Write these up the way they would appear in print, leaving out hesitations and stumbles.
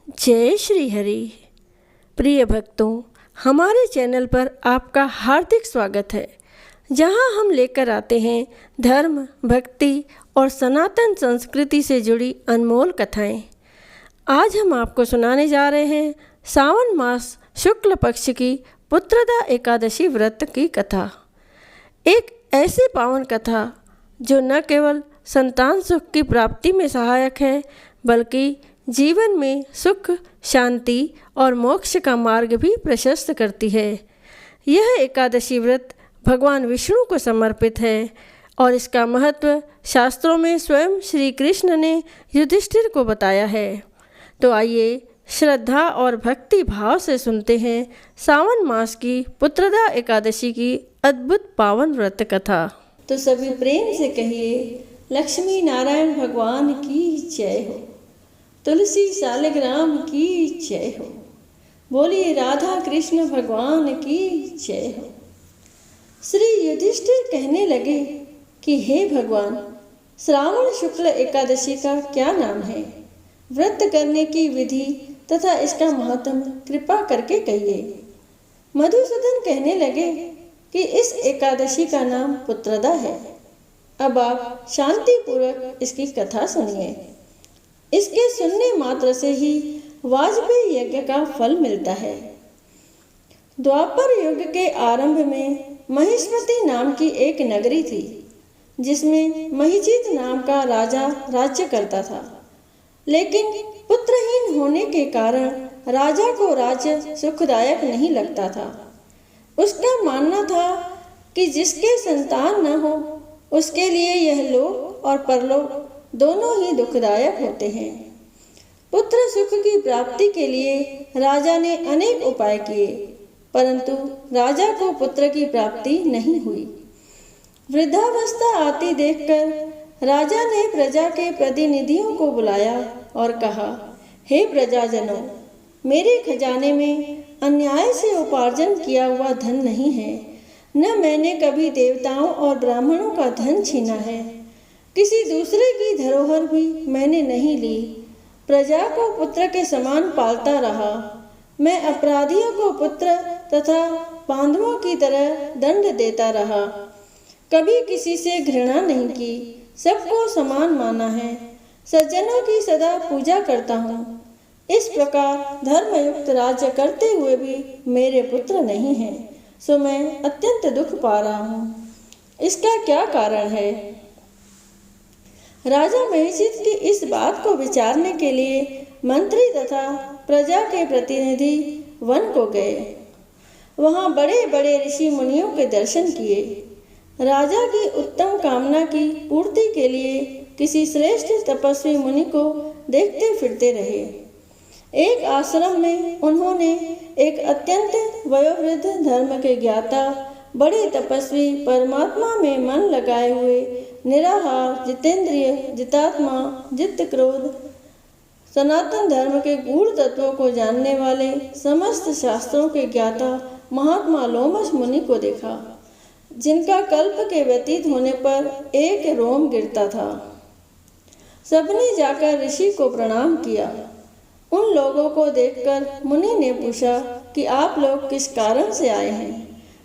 जय श्री हरि। प्रिय भक्तों, हमारे चैनल पर आपका हार्दिक स्वागत है, जहां हम लेकर आते हैं धर्म, भक्ति और सनातन संस्कृति से जुड़ी अनमोल कथाएं। आज हम आपको सुनाने जा रहे हैं सावन मास शुक्ल पक्ष की पुत्रदा एकादशी व्रत की कथा। एक ऐसी पावन कथा जो न केवल संतान सुख की प्राप्ति में सहायक है, बल्कि जीवन में सुख, शांति और मोक्ष का मार्ग भी प्रशस्त करती है। यह एकादशी व्रत भगवान विष्णु को समर्पित है और इसका महत्व शास्त्रों में स्वयं श्री कृष्ण ने युधिष्ठिर को बताया है। तो आइए श्रद्धा और भक्ति भाव से सुनते हैं सावन मास की पुत्रदा एकादशी की अद्भुत पावन व्रत कथा। तो सभी प्रेम से कहिए, लक्ष्मी नारायण भगवान की जय हो, तुलसी शालिग्राम की जय हो, बोलिए राधा कृष्ण भगवान की जय हो। श्री युधिष्ठिर कहने लगे कि हे भगवान, श्रावण शुक्ल एकादशी का क्या नाम है? व्रत करने की विधि तथा इसका महत्व कृपा करके कहिए। मधुसूदन कहने लगे कि इस एकादशी का नाम पुत्रदा है। अब आप शांति पूर्वक इसकी कथा सुनिए। इसके सुनने मात्र से ही वाजपेयी यज्ञ का फल मिलता है। द्वापर युग के आरंभ में महिष्मति नाम की एक नगरी थी, जिसमें महिजीत नाम का राजा राज्य करता था। लेकिन पुत्रहीन होने के कारण राजा को राज्य सुखदायक नहीं लगता था। उसका मानना था कि जिसके संतान न हो, उसके लिए यह लोक और परलोक दोनों ही दुखदायक होते हैं। पुत्र सुख की प्राप्ति के लिए राजा ने अनेक उपाय किए, परंतु राजा को पुत्र की प्राप्ति नहीं हुई। वृद्धावस्था आती देखकर राजा ने प्रजा के प्रतिनिधियों को बुलाया और कहा, हे प्रजाजनों, मेरे खजाने में अन्याय से उपार्जन किया हुआ धन नहीं है, न मैंने कभी देवताओं और ब्राह्मणों का धन छीना है। किसी दूसरे की धरोहर भी मैंने नहीं ली। प्रजा को पुत्र के समान पालता रहा। मैं अपराधियों को पुत्र तथा बांधवों की तरह दंड देता रहा। कभी किसी से घृणा नहीं की, सबको समान माना है। सज्जनों की सदा पूजा करता हूँ। इस प्रकार धर्मयुक्त राज्य करते हुए भी मेरे पुत्र नहीं हैं, सो मैं अत्यंत दुख पा रहा हूँ। इसका क्या कारण है? राजा महिजीत की इस बात को विचारने के लिए मंत्री तथा प्रजा के प्रतिनिधि वन को गए। वहां बड़े बड़े ऋषि मुनियों के दर्शन किए। राजा की उत्तम कामना की पूर्ति के लिए किसी श्रेष्ठ तपस्वी मुनि को देखते फिरते रहे। एक आश्रम में उन्होंने एक अत्यंत वयोवृद्ध धर्म के ज्ञाता, बड़े तपस्वी, परमात्मा में मन लगाए हुए, निराहार, जितेंद्रिय, जितात्मा, जित क्रोध, सनातन धर्म के गूढ़ तत्वों को जानने वाले, समस्त शास्त्रों के ज्ञाता महात्मा लोमश मुनि को देखा, जिनका कल्प के व्यतीत होने पर एक रोम गिरता था। सबने जाकर ऋषि को प्रणाम किया। उन लोगों को देखकर मुनि ने पूछा कि आप लोग किस कारण से आए हैं?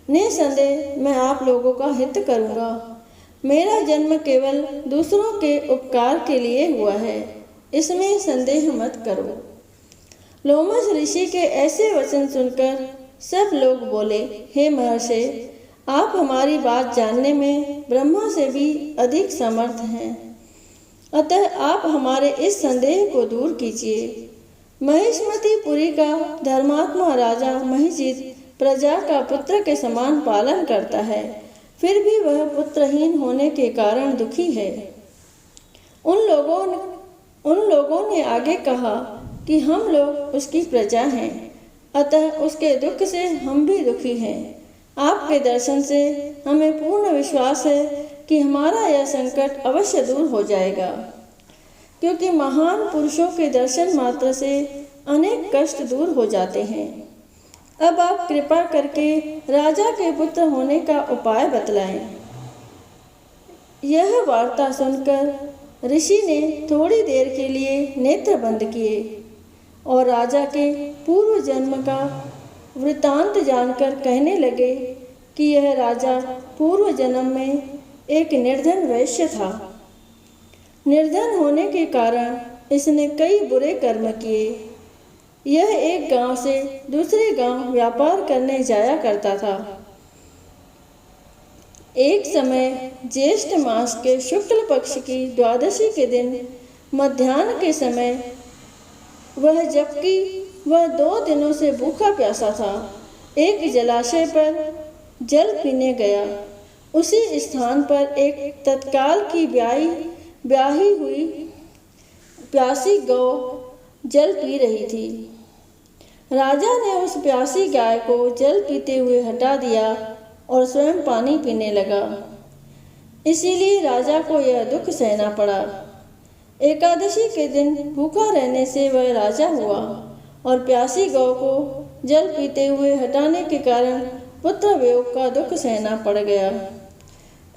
निसंदेह मैं आप लोगों का हित करूंगा। मेरा जन्म केवल दूसरों के उपकार के लिए हुआ है, इसमें संदेह मत करो। लोमश ऋषि के ऐसे वचन सुनकर सब लोग बोले, हे महर्षि, आप हमारी बात जानने में ब्रह्मा से भी अधिक समर्थ हैं, अतः आप हमारे इस संदेह को दूर कीजिए। महिष्मतिपुरी का धर्मात्मा राजा महिजीत प्रजा का पुत्र के समान पालन करता है, फिर भी वह पुत्रहीन होने के कारण दुखी है। उन लोगों ने आगे कहा कि हम लोग उसकी प्रजा हैं, अतः उसके दुख से हम भी दुखी हैं। आपके दर्शन से हमें पूर्ण विश्वास है कि हमारा यह संकट अवश्य दूर हो जाएगा, क्योंकि महान पुरुषों के दर्शन मात्र से अनेक कष्ट दूर हो जाते हैं। अब आप कृपा करके राजा के पुत्र होने का उपाय बतलाएं। यह वार्ता सुनकर ऋषि ने थोड़ी देर के लिए नेत्र बंद किए। और राजा के पूर्व जन्म का वृतांत जानकर कहने लगे कि यह राजा पूर्व जन्म में एक निर्धन वैश्य था। निर्धन होने के कारण इसने कई बुरे कर्म किए। यह एक गांव से दूसरे गांव व्यापार करने जाया करता था। एक समय ज्येष्ठ मास के शुक्ल पक्ष की द्वादशी के दिन मध्याह्न के समय जबकि वह 2 दिनों से भूखा प्यासा था, एक जलाशय पर जल पीने गया। उसी स्थान पर एक तत्काल की ब्याही हुई प्यासी गौ जल पी रही थी। राजा ने उस प्यासी गाय को जल पीते हुए हटा दिया और स्वयं पानी पीने लगा। इसीलिए राजा को यह दुख सहना पड़ा। एकादशी के दिन भूखा रहने से वह राजा हुआ और प्यासी गौ को जल पीते हुए हटाने के कारण पुत्र वियोग का दुख सहना पड़ गया।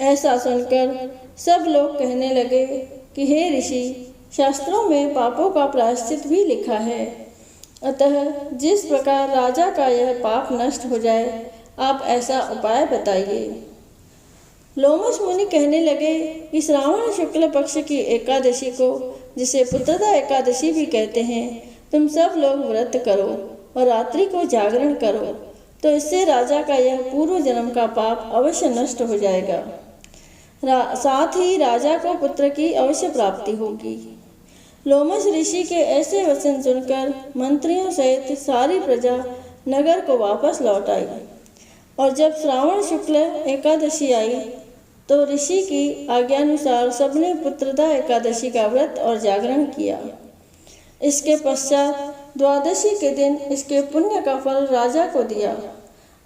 ऐसा सुनकर सब लोग कहने लगे कि हे ऋषि, शास्त्रों में पापों का प्रायश्चित भी लिखा है, अतः जिस प्रकार राजा का यह पाप नष्ट हो जाए, आप ऐसा उपाय बताइए। लोमश मुनि कहने लगे कि श्रावण शुक्ल पक्ष की एकादशी को, जिसे पुत्रदा एकादशी भी कहते हैं, तुम सब लोग व्रत करो और रात्रि को जागरण करो, तो इससे राजा का यह पूर्व जन्म का पाप अवश्य नष्ट हो जाएगा। साथ ही राजा को पुत्र की अवश्य प्राप्ति होगी। लोमश ऋषि के ऐसे वचन सुनकर मंत्रियों सहित सारी प्रजा नगर को वापस लौट आई और जब श्रावण शुक्ल एकादशी आई तो ऋषि की आज्ञानुसार सबने पुत्रदा एकादशी का व्रत और जागरण किया। इसके पश्चात द्वादशी के दिन इसके पुण्य का फल राजा को दिया।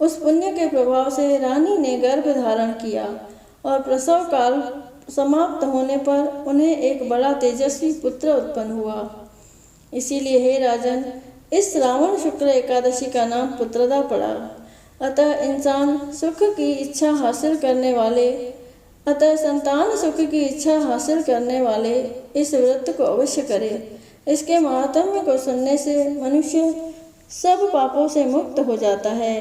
उस पुण्य के प्रभाव से रानी ने गर्भ धारण किया और प्रसव काल समाप्त होने पर उन्हें एक बड़ा तेजस्वी पुत्र उत्पन्न हुआ। इसीलिए हे राजन, इस श्रावण शुक्ल एकादशी का नाम पुत्रदा पड़ा। अतः इंसान सुख की इच्छा हासिल करने वाले संतान सुख की इच्छा हासिल करने वाले इस व्रत को अवश्य करे। इसके महात्म्य को सुनने से मनुष्य सब पापों से मुक्त हो जाता है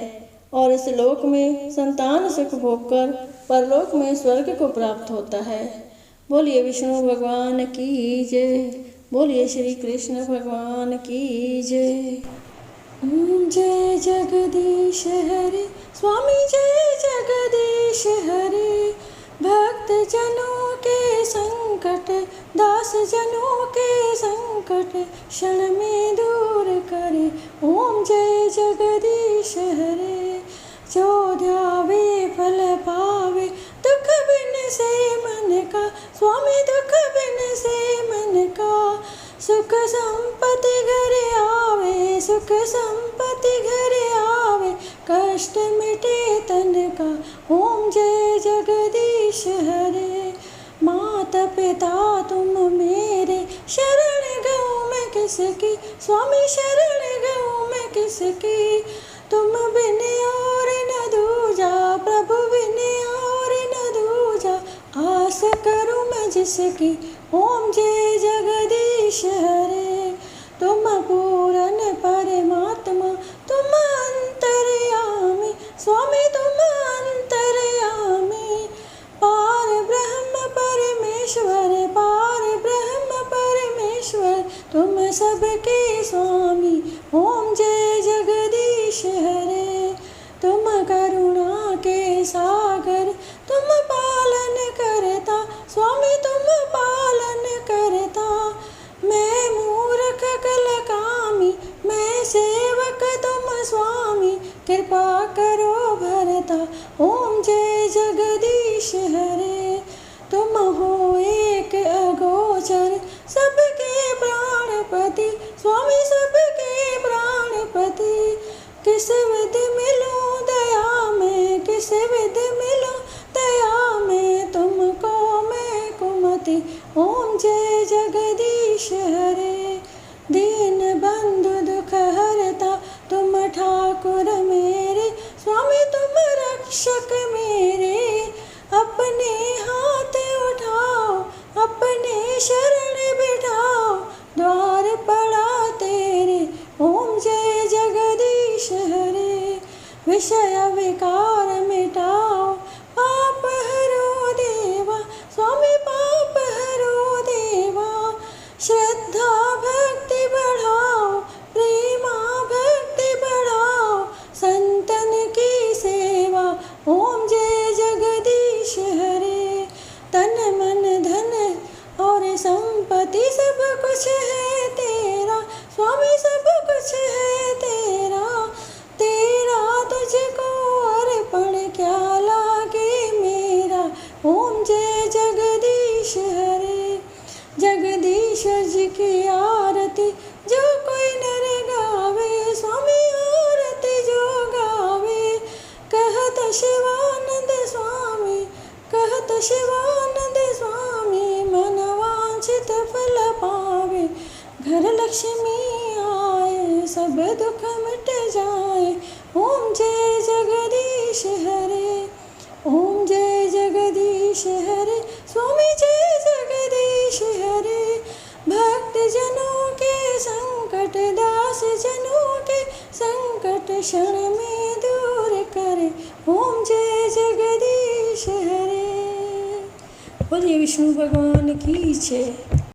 और इस लोक में संतान सुख भोगकर परलोक में स्वर्ग को प्राप्त होता है। बोलिए विष्णु भगवान की जय। बोलिए श्री कृष्ण भगवान की जय। जय जगदीश हरे स्वामी, जय जगदीश हरे। भक्त जनों के संकट, दास जनों के संकट क्षण में दूर करे। ओम जय जगदीश हरे। जो ध्यावे फल पावे, दुख बिन से मन का, स्वामी दुख बिन से मन का। सुख संपत्ति घर आवे, सुख संपत्ति घर आवे, कष्ट मिटे तन का। ओम जय जगदीश हरे। माता पिता तुम मेरे, शरण गऊँ मैं किसकी, स्वामी शरण गऊँ मैं किसकी। तुम बिन और न दूजा, प्रभु बिन और न दूजा, आस करूँ मैं जिसकी। ओम जय जगदीश हरे। तुम पूर्ण परमात्मा, तुम अंतर्यामी, स्वामी तुम अंतर्यामी। पार ब्रह्म परमेश्वर, पार ब्रह्म परमेश्वर, तुम सबके स्वामी। ओम जय जगदीश हरे। तुम करुणा के सागर, तुम पालन करता, स्वामी तुम पालन करता। मैं मूर्ख कलकामी, मैं सेवक तुम स्वामी, कृपा करो भरता। ओम जय जगदीश हरे। तुम हो एक अगोचर, सबके प्राणपति, स्वामी सबके प्राणपति। किस विध मिलूं दया में, किस विध मिलूं दया में, तुमको मैं कुमति। ओम जय जगदीश हरे। दीन बंधु दुख हरता, तुम ठाकुर मेरे, विषय विकार मिटाओ, पाप हरो देवा, स्वामी पाप हरो देवा। श्रद्धा भक्ति बढ़ाओ, प्रेमा भक्ति बढ़ाओ, संतन की सेवा, ओम जय जगदीश हरे। तन मन धन और संपत्ति सब कुछ है तेरा, स्वामी सब कुछ है तेरा। तेरा तुझको अर्पण क्या लागे मेरा, ओम जय जगदीश हरे। जगदीश्वर जी की आरती जो कोई नर गावे, स्वामी आरती जो गावे। कहत शिवानंद स्वामी, कहत शिवानंद स्वामी, मन वांछित फल पावे। घर लक्ष्मी आए, सब दुख मिट जाए, ओम जय जगदीश हरे। ओम जय जगदीश हरे, स्वामी जय जगदीश हरे। भक्त जनों के संकट, दास जनों के संकट, क्षण में दूर करे, ओम जय जगदीश हरे। बोलिए विष्णु भगवान की जय।